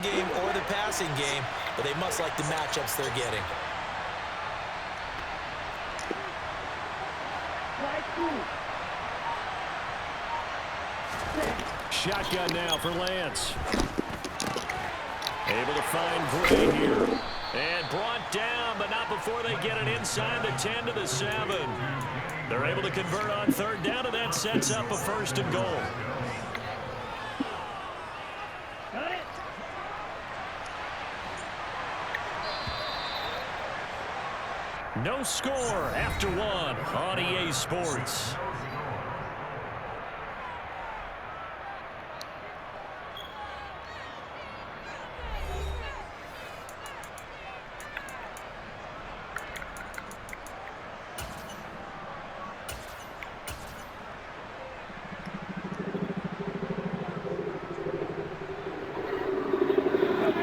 game or the passing game, but they must like the matchups they're getting. Shotgun now for Lance. Able to find Gray here. And brought down, but not before they get it inside the 10 to the 7. They're able to convert on third down, and that sets up a 1st and goal. No score after 1 on EA Sports.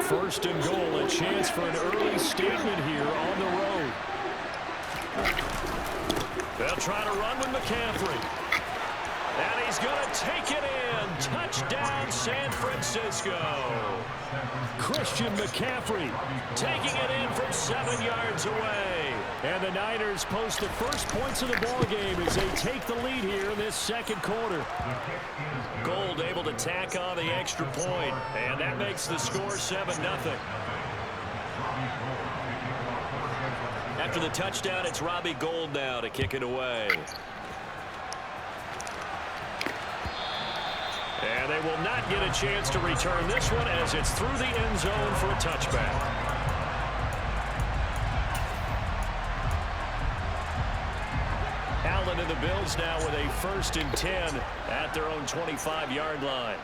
First and goal, a chance for an early statement here on the road. They'll try to run with McCaffrey. And he's going to take it in. Touchdown, San Francisco. Christian McCaffrey taking it in from 7 yards away. And the Niners post the first points of the ball game as they take the lead here in this 2nd quarter. Gold able to tack on the extra point, and that makes the score 7-0. After the touchdown, it's Robbie Gould now to kick it away. And they will not get a chance to return this one as it's through the end zone for a touchback. Allen and the Bills now with a 1st and 10 at their own 25-yard line.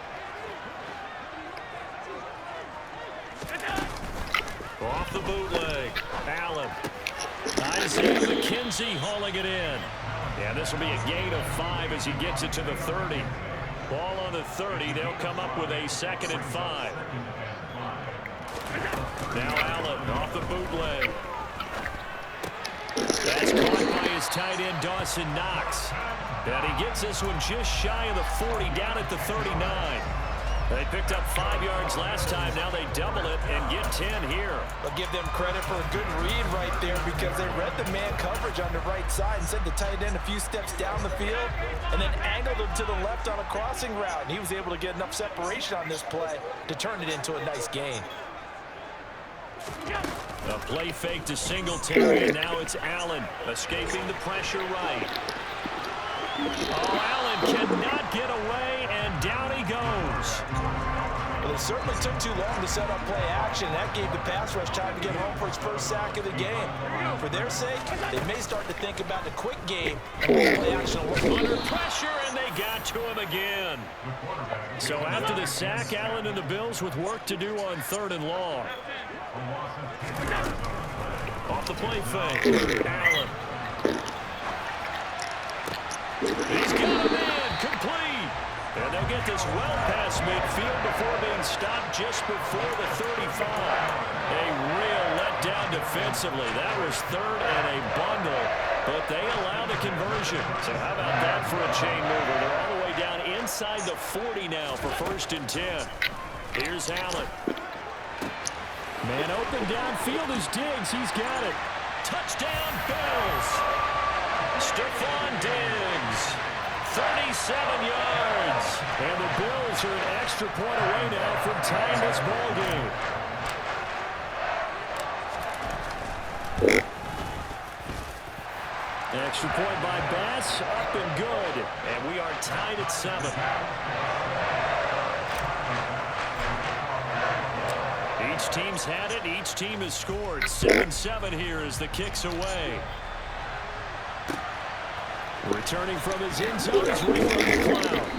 Off the bootleg, Allen. Isaiah McKenzie hauling it in. Yeah, this will be a gain of 5 as he gets it to the 30. Ball on the 30. They'll come up with a 2nd and 5. Now Allen off the bootleg. That's caught by his tight end, Dawson Knox. And he gets this one just shy of the 40, down at the 39. They picked up 5 yards last time. Now they double it and get 10 here. I'll give them credit for a good read right there because they read the man coverage on the right side and sent the tight end a few steps down the field and then angled him to the left on a crossing route. And he was able to get enough separation on this play to turn it into a nice gain. A play fake to Singletary, and now it's Allen escaping the pressure right. Oh, Allen cannot get away, and down he goes. Well, it certainly took too long to set up play action. That gave the pass rush time to get home for his first sack of the game. For their sake, they may start to think about the quick game and play action. Under pressure, and they got to him again. So after the sack, Allen and the Bills with work to do on 3rd and long. Off the play fake, Allen. He's got him in, complete. And they'll get this well past midfield before being stopped just before the 35. A real letdown defensively. That was 3rd and a bundle, but they allow the conversion. So how about that for a chain mover? They're all the way down inside the 40 now for 1st and 10. Here's Allen. Man open downfield is Diggs. He's got it. Touchdown, Bills. Stephon Diggs, 37 yards. And the Bills are an extra point away now from tying this ball game. Extra point by Bass, up and good. And we are tied at 7. Each team's had it. Each team has scored. 7-7 here as the kick's away. Returning from his end zone is Ray McCloud.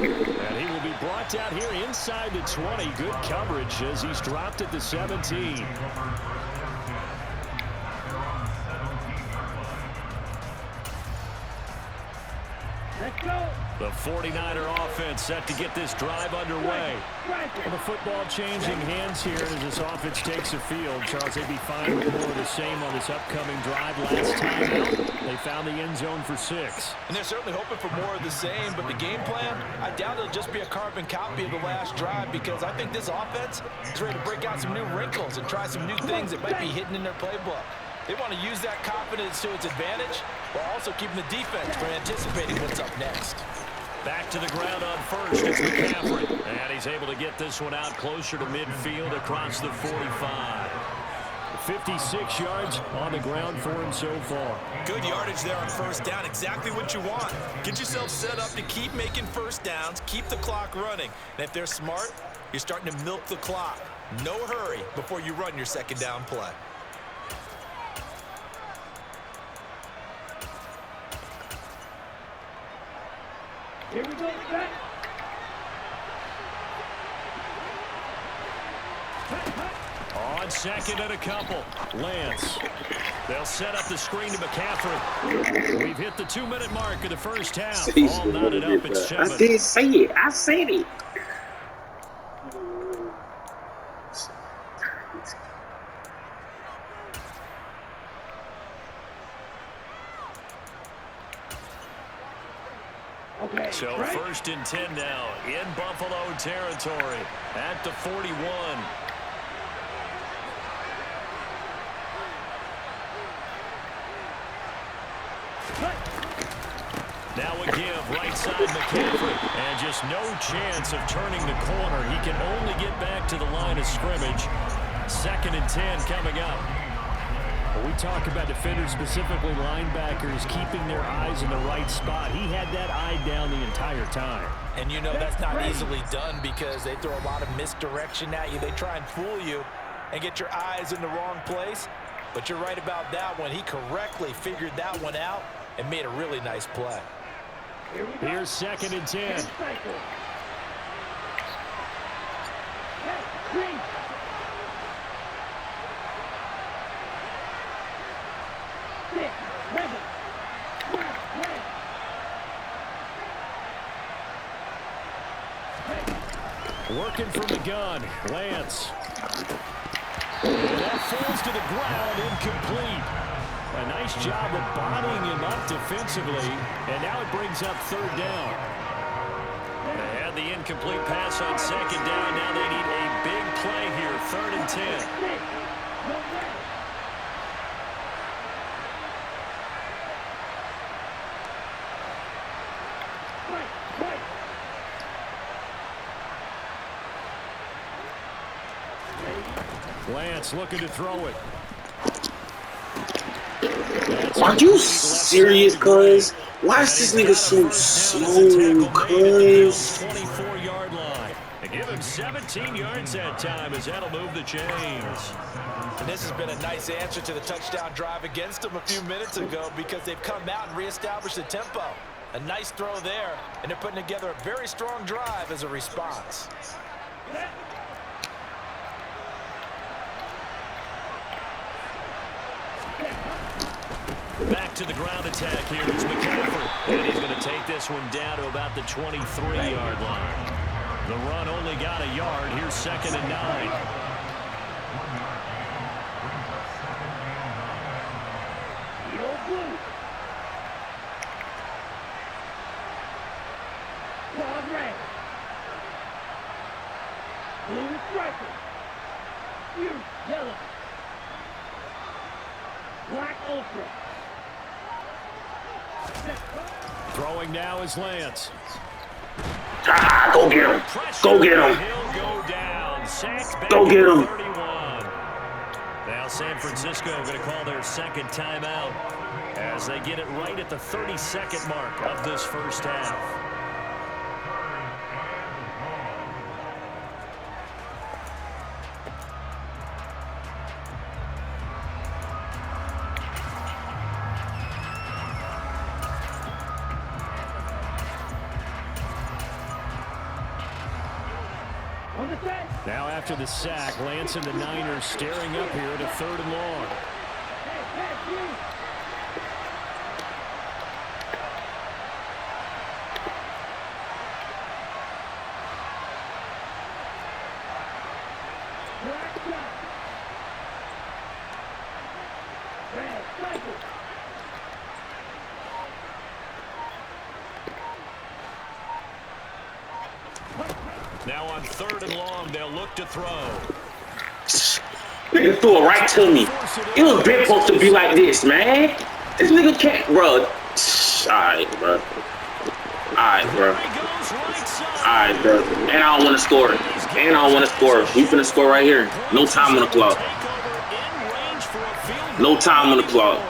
And he will be brought down here inside the 20. Good coverage as he's dropped at the 17. Let's go. The 49er offense set to get this drive underway. Well, the football changing hands here as this offense takes the field. Charles, they'd be fine with more of the same on this upcoming drive. Last time out, they found the end zone for 6. And they're certainly hoping for more of the same, but the game plan, I doubt it'll just be a carbon copy of the last drive, because I think this offense is ready to break out some new wrinkles and try some new things that might be hidden in their playbook. They want to use that confidence to its advantage while also keeping the defense from anticipating what's up next. Back to the ground on first. It's McCaffrey. And he's able to get this one out closer to midfield across the 45. 56 yards on the ground for him so far. Good yardage there on first down. Exactly what you want. Get yourself set up to keep making first downs, keep the clock running. And if they're smart, you're starting to milk the clock. No hurry before you run your second down play. Here we go, back. On second and a couple. Lance. They'll set up the screen to McCaffrey. We've hit the 2-minute mark of the first half. All knotted up at 7. I did say it. I said it. Okay, so right. 1st and 10 now in Buffalo territory at the 41. Now a give, right side McCaffrey, and just no chance of turning the corner. He can only get back to the line of scrimmage. 2nd and 10 coming up. We talk about defenders, specifically linebackers, keeping their eyes in the right spot. He had that eye down the entire time. And you know that's not easily done because they throw a lot of misdirection at you. They try and fool you and get your eyes in the wrong place. But you're right about that one. He correctly figured that one out and made a really nice play. Here's 2nd and 10. Working from the gun, Lance. And that falls to the ground, incomplete. A nice job of bodying him up defensively, and now it brings up 3rd down. They had the incomplete pass on 2nd down. Now they need a big play here, 3rd and 10. Lance looking to throw it. Are you serious, cuz? Why is this nigga so slow, cuz? 24-yard line. They give him 17 yards that time as that'll move the chains. And this has been a nice answer to the touchdown drive against them a few minutes ago because they've come out and reestablished the tempo. A nice throw there, and they're putting together a very strong drive as a response. Back to the ground attack here is McCaffrey. And he's going to take this one down to about the 23-yard line. The run only got a yard. Here's 2nd and 9. Blue striker. You yellow. Black ultra. Throwing now is Lance. Ah, go get him. Go get him. He'll go down. Sacked back Go get him. 31. Now San Francisco going to call their 2nd timeout as they get it right at the 32nd mark of this first half. Now after the sack, Lance and the Niners staring up here at a 3rd and long. Now on 3rd and long, they'll look to throw. Nigga threw it right to me. It was been supposed to be like this, man. This nigga can't, bro. Alright, bro. Alright, bro. Alright, bro. And I don't want to score. And I don't want to score. We finna score right here. No time on the clock. No time on the clock.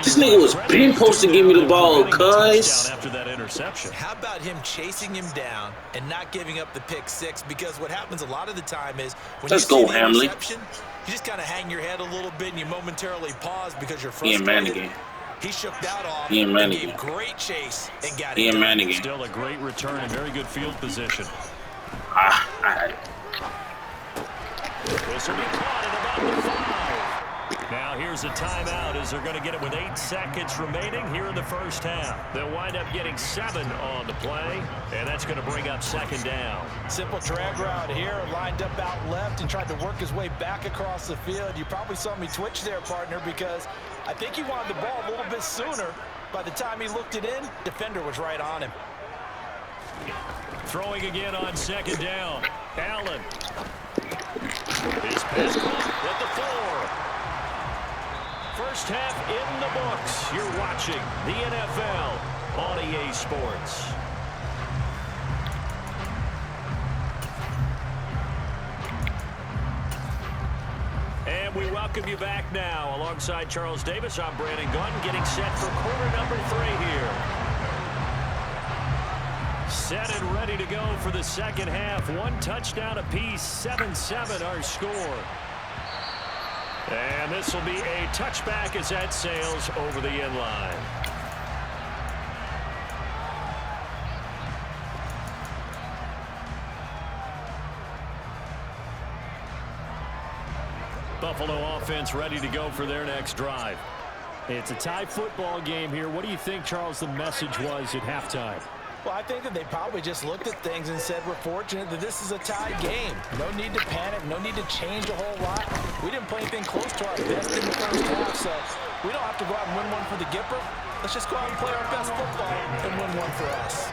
This nigga was been supposed to give me the ball, cuz. After that interception. How about him chasing him down and not giving up the pick six? Because what happens a lot of the time is when Let's you see go, the Hamlin. interception, you just kind of hang your head a little bit and you momentarily pause because you're He ain't frustrated. man again. He shook that off He ain't and man gave again. great chase and got He it ain't done. man again. Still a great return and very good field position. Alright. This will be caught at about the 5. Now here's a timeout as they're going to get it with 8 seconds remaining here in the first half. They'll wind up getting 7 on the play, and that's going to bring up 2nd down. Simple drag route here, lined up out left and tried to work his way back across the field. You probably saw me twitch there, partner, because I think he wanted the ball a little bit sooner. By the time he looked it in, defender was right on him. Throwing again on 2nd down. Allen. His pass caught at the 4. First half in the books. You're watching the NFL on EA Sports. And we welcome you back now. Alongside Charles Davis, I'm Brandon Gunn, getting set for quarter number 3 here. Set and ready to go for the second half. 1 touchdown apiece, 7-7 our score. And this will be a touchback as that sails over the end line. Buffalo offense ready to go for their next drive. It's a tie football game here. What do you think, Charles, the message was at halftime? Well, I think that they probably just looked at things and said, we're fortunate that this is a tied game. No need to panic, no need to change a whole lot. We didn't play anything close to our best in the first half, so we don't have to go out and win one for the Gipper. Let's just go out and play our best football and win one for us.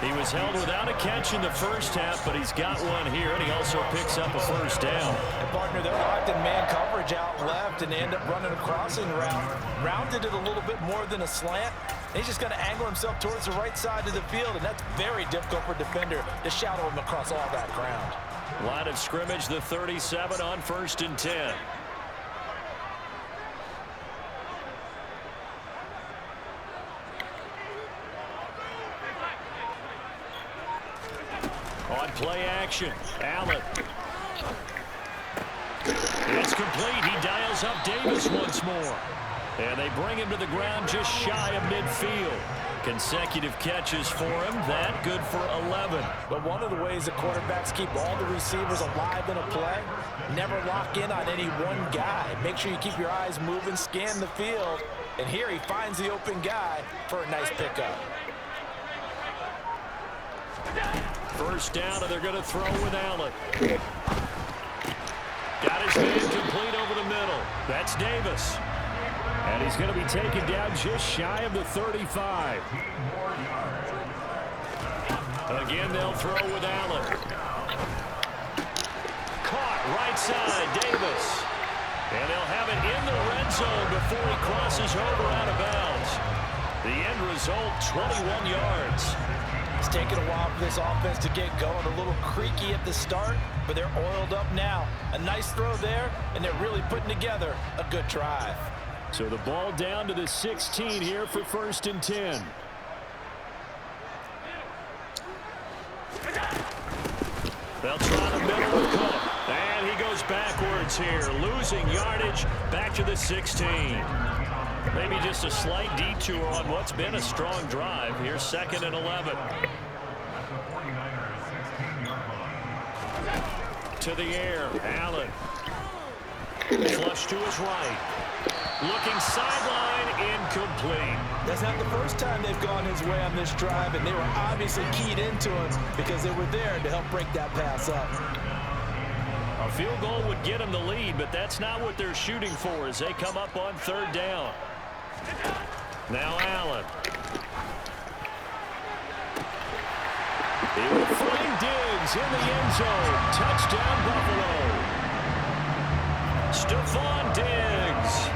He was held without a catch in the first half, but he's got one here, and he also picks up a first down. And partner, they're locked in man coverage out left, and they end up running a crossing route. Rounded it a little bit more than a slant. And he's just going to angle himself towards the right side of the field, and that's very difficult for a defender to shadow him across all that ground. Line of scrimmage, the 37 on 1st and 10. On play action, Allen. It's complete. He dials up Davis once more. And they bring him to the ground just shy of midfield. Consecutive catches for him. That good for 11. But one of the ways the quarterbacks keep all the receivers alive in a play, never lock in on any one guy. Make sure you keep your eyes moving, scan the field. And here he finds the open guy for a nice pickup. First down, and they're going to throw with Allen. Got his man complete over the middle. That's Davis. And he's going to be taken down just shy of the 35. Again, they'll throw with Allen. Caught right side, Davis. And they'll have it in the red zone before he crosses over out of bounds. The end result, 21 yards. It's taken a while for this offense to get going. A little creaky at the start, but they're oiled up now. A nice throw there, and they're really putting together a good drive. So the ball down to the 16 here for 1st and 10. They'll try the middle with Cook. And he goes backwards here, losing yardage back to the 16. Maybe just a slight detour on what's been a strong drive. Here's 2nd and 11. To the air, Allen. Flush to his right. Looking sideline, incomplete. That's not the first time they've gone his way on this drive, and they were obviously keyed into him because they were there to help break that pass up. A field goal would get them the lead, but that's not what they're shooting for as they come up on third down. Now Allen. He will find Diggs in the end zone. Touchdown, Buffalo. Stephon Diggs,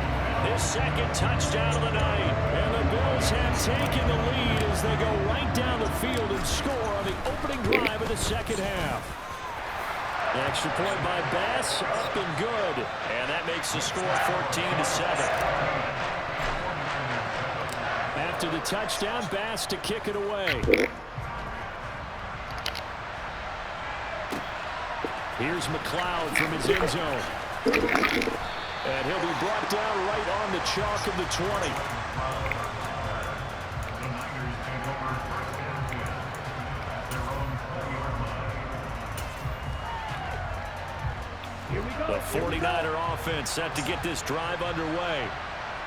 his second touchdown of the night. And the Bills have taken the lead as they go right down the field and score on the opening drive of the second half. Extra point by Bass, up and good. And that makes the score 14-7. After the touchdown, Bass to kick it away. Here's McLeod from his end zone. And he'll be brought down right on the chalk of the 20. The 49er offense set to get this drive underway.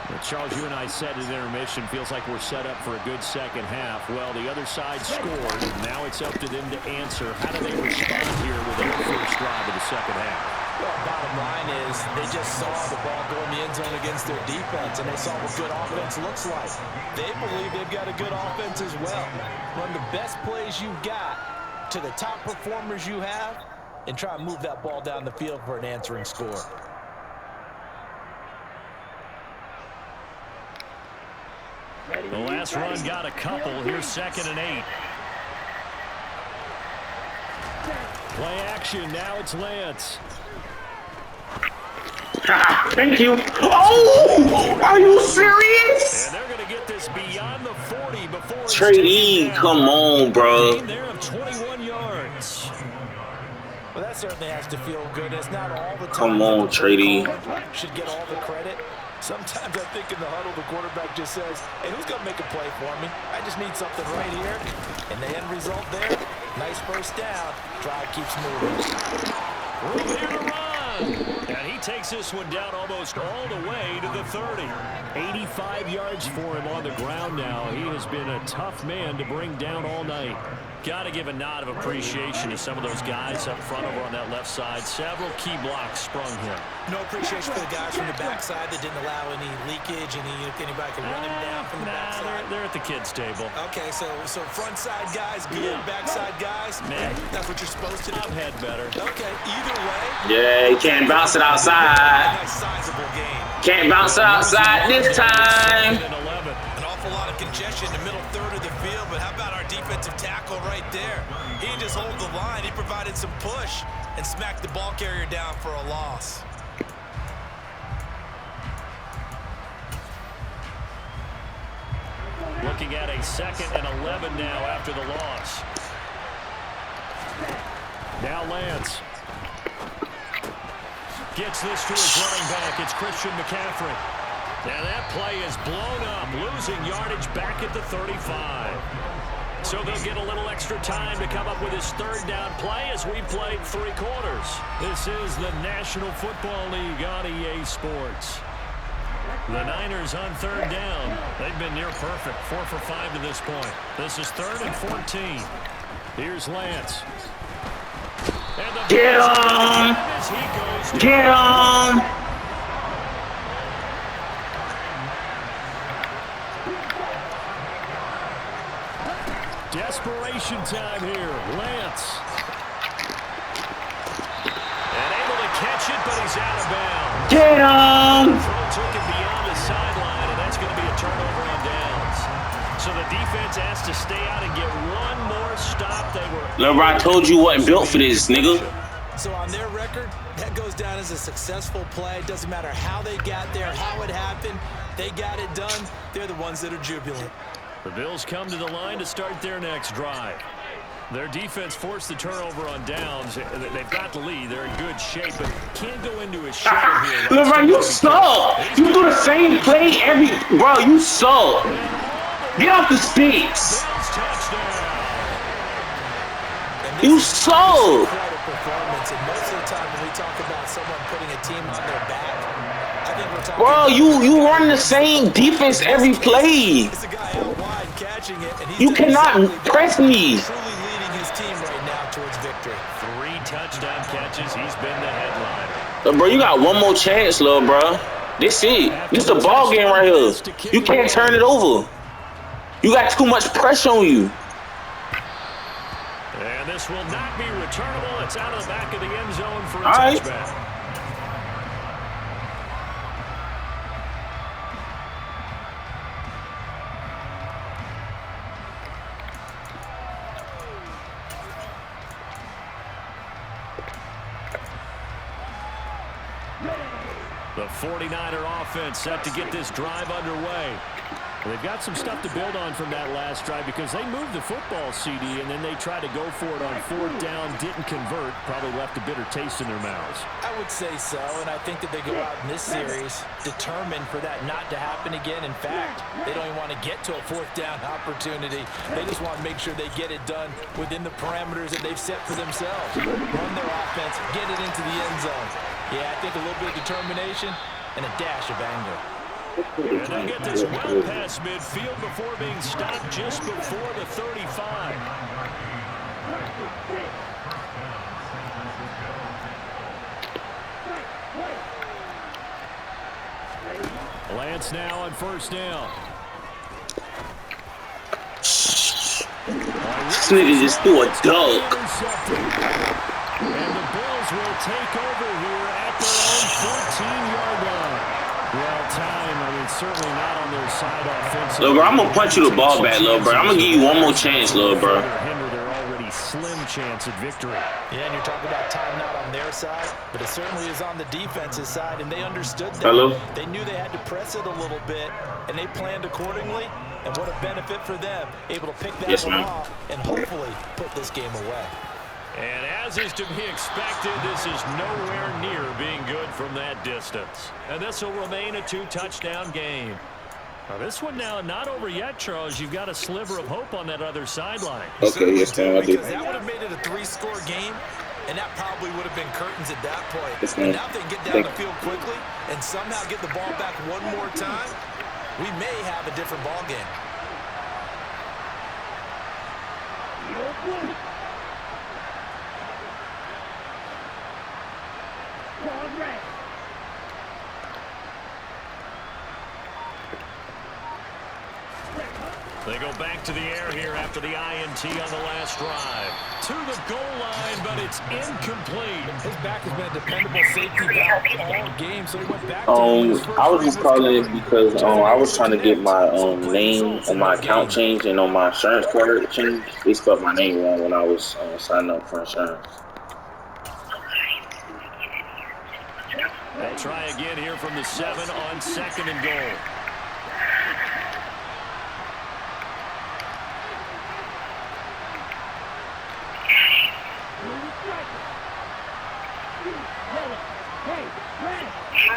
Well, Charles, you and I said at intermission, feels like we're set up for a good second half. Well, the other side scored. Now it's up to them to answer. How do they respond here with their first drive of the second half? Well, bottom line is they just saw the ball go in the end zone against their defense, and they saw what good offense looks like. They believe they've got a good offense as well. Run the best plays you've got to the top performers you have, and try and move that ball down the field for an answering score. The last run got a couple. Here's 2nd and 8. Play action. Now it's Lance. Thank you. Oh, are you serious? And they're going to get this beyond the 40 before Trey, come on, bro. There of 21 yards. Well, that certainly has to feel good. It's not all the time. Come on, Trey. Should get all the credit. Sometimes I think in the huddle, the quarterback just says, hey, who's going to make a play for me? I just need something right here. And the end result there, nice first down. Drive keeps moving. Room here to run. And he takes this one down almost all the way to the 30. 85 yards for him on the ground now. He has been a tough man to bring down all night. Got to give a nod of appreciation to some of those guys up front over on that left side. Several key blocks sprung here. No appreciation for the guys from the backside that didn't allow any leakage, and anybody could run him down from the backside. They're at the kids' table. Okay, so front side guys good, backside guys, man, that's what you're supposed to do. I've had better. Okay, either way. Yeah, you can't bounce it outside. Nice sizable game. Can't bounce it outside this time. An awful lot of congestion in the middle third of the field, but how about our defensive tackle right there? He didn't just hold the line, he provided some push and smacked the ball carrier down for a loss. Looking at a 2nd and 11 now after the loss. Now Lance. Gets this to his running back. It's Christian McCaffrey. Now that play is blown up, losing yardage back at the 35. So they'll get a little extra time to come up with his third down play as we played 3 quarters. This is the National Football League on EA Sports. The Niners on third down. They've been near perfect, 4 for 5 to this point. This is 3rd and 14. Here's Lance. Get him! Get him! Desperation time here. Lance. And able to catch it, but he's out of bounds. Get him! Throw took it beyond the sideline, and that's going to be a turnover on downs. So the defense has to stay out and get one more stop. Remember I told you wasn't built for this, nigga. So on their record, that goes down as a successful play. Doesn't matter how they got there, how it happened. They got it done. They're the ones that are jubilant. The Bills come to the line to start their next drive. Their defense forced the turnover on downs. They've got the lead. They're in good shape, but can't go into a shell here. LeBron, you suck. You do the same play every... Bro, you suck. Get off the sticks. You suck. Performance, and most of the time when we talk about someone putting a team on their back, I think we're talking bro, you run the same defense every play. It's a guy out wide catching it, and you cannot press me. Truly leading his team right now towards victory. 3 touchdown catches. He's been the headline. Bro, you got one more chance, little bro. This it. This is a ball game right here. You can't turn it over. You got too much pressure on you. And this will not be returnable. It's out of the back of the end zone for a touchback. The 49er offense set to get this drive underway. They've got some stuff to build on from that last drive because they moved the football, CD, and then they tried to go for it on fourth down, didn't convert, probably left a bitter taste in their mouths. I would say so, and I think that they go out in this series determined for that not to happen again. In fact, they don't even want to get to a fourth down opportunity. They just want to make sure they get it done within the parameters that they've set for themselves. Run their offense, get it into the end zone. Yeah, I think a little bit of determination and a dash of anger. And they get this well past midfield before being stopped just before the 35. Lance now on first down. This nigga just threw a dunk. And the Bills will take over here at their own 14-yard line. Well, time, I mean, certainly not on their side offensively. Little bro, I'm gonna punch you the ball back, little bro. I'm gonna give you one more chance, little bro. Hinder their already slim chance at victory. Yeah, and you're talking about time not on their side, but it certainly is on the defense's side, and they understood that. Hello? They knew they had to press it a little bit, and they planned accordingly. And what a benefit for them, able to pick that one off and hopefully put this game away. And as is to be expected, this is nowhere near being good from that distance. And this will remain a two-touchdown game. Now this one now not over yet, Charles. You've got a sliver of hope on that other sideline. Okay, yes, ma'am, I do. Because that would have made it a three-score game, and that probably would have been curtains at that point. Yes, and now if they can get down the field quickly and somehow get the ball back one more time, we may have a different ball game. They go back to the air here after the INT on the last drive. To the goal line, but it's incomplete. His back has been a dependable safety valve all game, so he went back to I was just calling it because I was trying to get my name on my account changed and on my insurance card changed. They spelled my name wrong when I was signing up for insurance. They'll try again here from the 7 on 2nd and goal.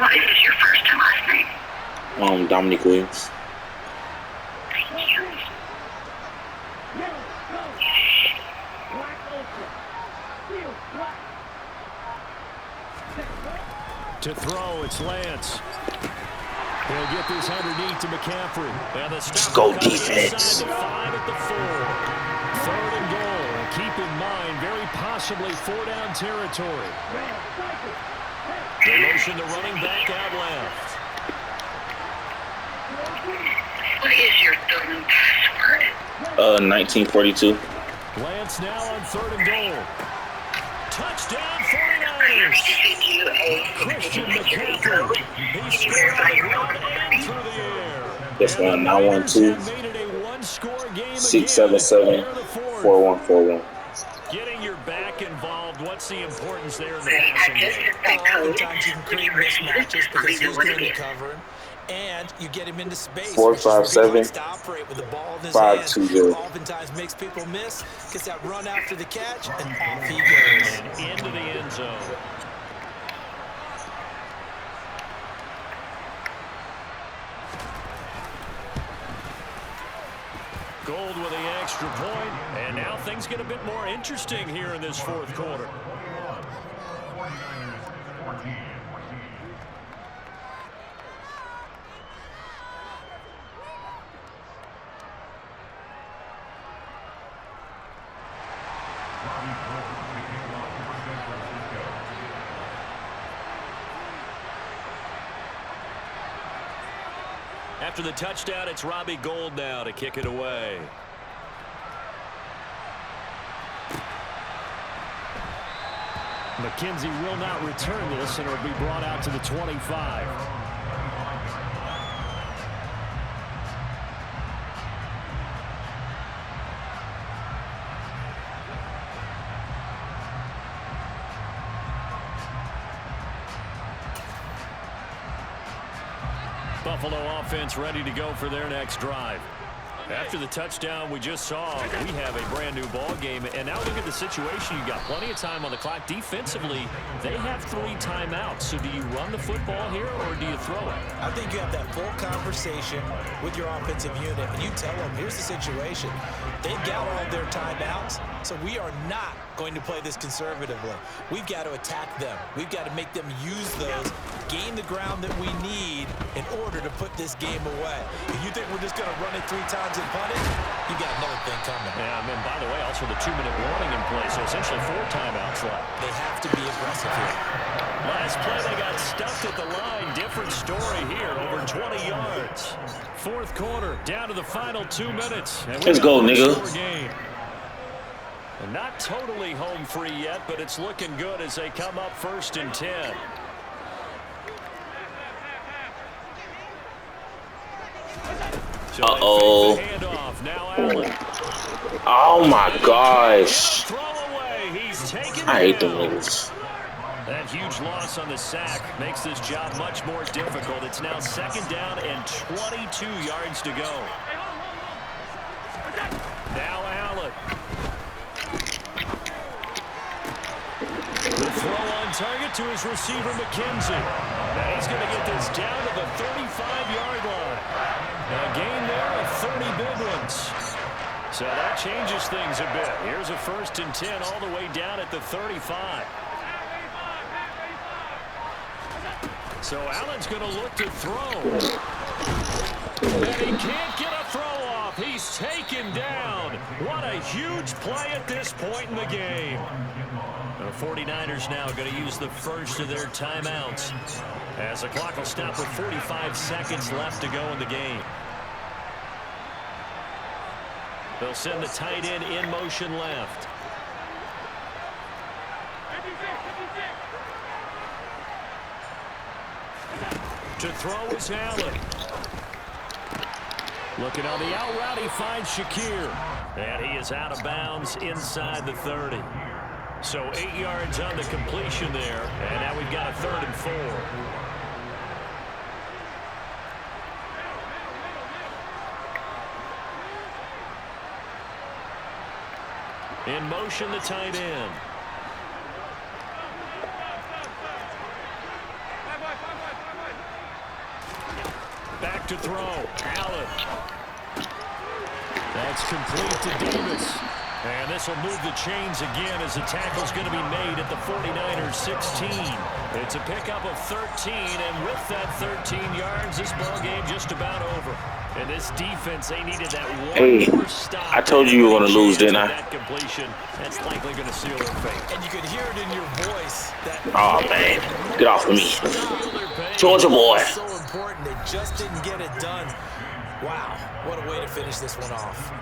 What is your first and last name? Dominic Williams. Thank you. To throw, it's Lance. He'll get this underneath to McCaffrey. And the stop go defense. The 5 at the 4. 3rd and goal. Keep in mind, very possibly 4-down territory. They motion the running back out left. What is your phone password? 1942. Lance now on 3rd and goal. Touchdown 49ers. Christian McCaffrey. He scored on the ground and through the air. This one, 912 677 4141. Getting your back involved, what's the importance there in the passing game? Oftentimes you can create mismatches because he's going to be covering, and you get him into space. 457 to operate with the ball in his 520. Oftentimes makes people miss, gets that run after the catch, and off he goes. And into the end zone. Gold with the extra point, and now things get a bit more interesting here in this 4th quarter. After the touchdown, it's Robbie Gould now to kick it away. McKenzie will not return this, and it'll be brought out to the 25. Buffalo offense ready to go for their next drive. After the touchdown we just saw, we have a brand new ball game. And now look at the situation. You got plenty of time on the clock. Defensively, they have 3 timeouts. So do you run the football here or do you throw it? I think you have that full conversation with your offensive unit, and you tell them, here's the situation. They've got all their timeouts, so we are not going to play this conservatively. We've got to attack them. We've got to make them use those, gain the ground that we need in order to put this game away. If you think we're just going to run it 3 times and punt it, you got another thing coming. Yeah, and then, by the way, also the 2-minute warning in play, so essentially 4 timeouts left. They have to be aggressive here. Last play, they got stuffed at the line. Different story here, over 20 yards. Fourth quarter, down to the final 2 minutes. Let's go, nigga. And not totally home free yet, but it's looking good as they come up 1st and 10. Uh-oh. Oh, my gosh. I hate them niggas. That huge loss on the sack makes this job much more difficult. It's now 2nd down and 22 yards to go. Now Allen. The throw on target to his receiver, McKenzie. Now he's going to get this down to the 35-yard line. A gain there of 30 big ones. So that changes things a bit. Here's a 1st and 10 all the way down at the 35. So Allen's going to look to throw. And he can't get a throw off. He's taken down. What a huge play at this point in the game. The 49ers now going to use the first of their timeouts as the clock will stop with 45 seconds left to go in the game. They'll send the tight end in motion left. To throw is Allen. Looking on the out route, he finds Shakir. And he is out of bounds inside the 30. So 8 yards on the completion there. And now we've got a 3rd and 4. In motion, the tight end. Back to throw. Allen. That's complete to Davis. And this will move the chains again as the tackle's going to be made at the 49ers 16. It's a pickup of 13, and with that 13 yards, this ball game just about over. And this defense, they needed that one more stop. I told you were going to lose, didn't I? That completion, that's likely going to seal their fate. And you could hear it in your voice. That oh, man. Get off of me. Georgia boy. So important. They just didn't get it done. Wow. What a way to finish this one off.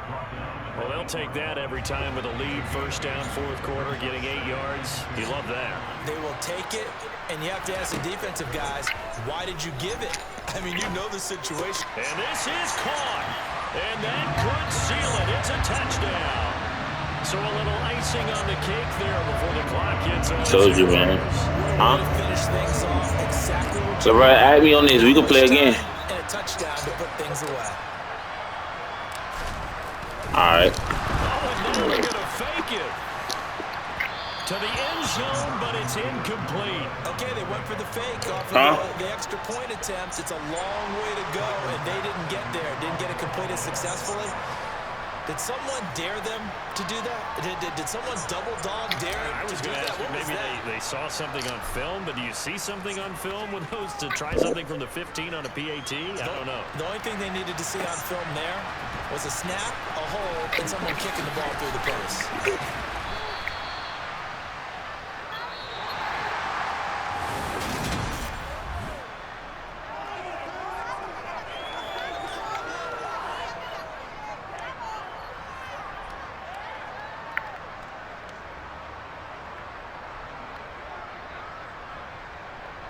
Well, they'll take that every time with a lead. 1st down, 4th quarter, getting 8 yards. You love that. They will take it, and you have to ask the defensive guys, why did you give it? I mean, you know the situation. And this is caught. And that could seal it. It's a touchdown. So a little icing on the cake there before the clock hits on. Told you, man. Huh? Finish things off exactly what so, right, add me on this. We can play again. And a touchdown to put things away. All right. Oh, and now they're going to fake it. To the end zone, but it's incomplete. Okay, they went for the fake off of the extra point attempt. It's a long way to go, and they didn't get there. Didn't get it completed successfully. Did someone dare them to do that? Did someone double dog dare I was going to ask you, maybe they saw something on film, but do you see something on film with those to try something from the 15 on a PAT? I don't know. The only thing they needed to see on film there was a snap, a hole, and someone kicking the ball through the post.